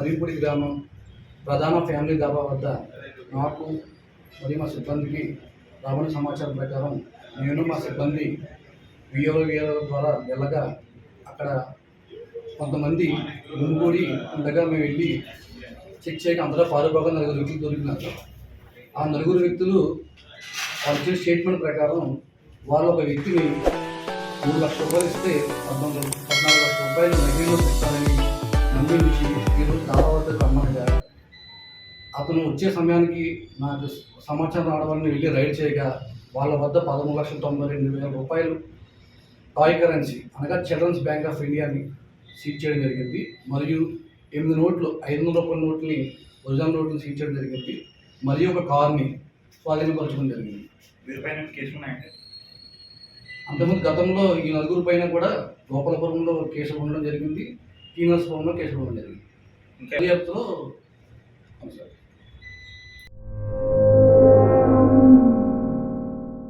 మరింపూడి గ్రామం ప్రధాన ఫ్యామిలీ డాబా వద్ద నాకు మరియు మా సిబ్బందికి రాబడిన సమాచారం ప్రకారం నేను మా సిబ్బంది విఆర్ఓ ద్వారా వెళ్ళగా అక్కడ కొంతమంది గుంపూడి ఉండగా మేము వెళ్ళి చెక్ చేయక అందరూ పారుపోగా 4 వ్యక్తులు దొరికినారు. ఆ 4 వ్యక్తులు వాళ్ళు ఇచ్చిన స్టేట్మెంట్ ప్రకారం వాళ్ళు ఒక వ్యక్తిని 3 లక్షల రూపాయలు ఇస్తే 14 లక్షల రూపాయలు నగదులో ఇస్తారని నమ్మించి ఈరోజు కాలవద్దకు రమ్మనగా అతను వచ్చే సమయానికి నాకు సమాచారం రావడానికి వెళ్ళి రైడ్ చేయగా వాళ్ళ వద్ద 13,92,000 రూపాయలు టాయ్ కరెన్సీ అనగా చిల్డ్రన్స్ బ్యాంక్ ఆఫ్ ఇండియాని సీజ్ చేయడం జరిగింది. మరియు 8 నోట్లు 500 రూపాయల నోట్ని ఒరిజినల్ నోట్ని సీజ్ చేయడం జరిగింది. మరియు ఒక కార్ని స్వాధీనపరచడం జరిగింది. వీరిపైన కేసులు ఉన్నాయండి. అంతకుముందు గతంలో ఈ 4 పైన కూడా గోపాలపురంలో కేసులు ఉండడం జరిగింది, టీనర్స్పురంలో కేసులు ఉండడం జరిగింది. దర్యాప్తులో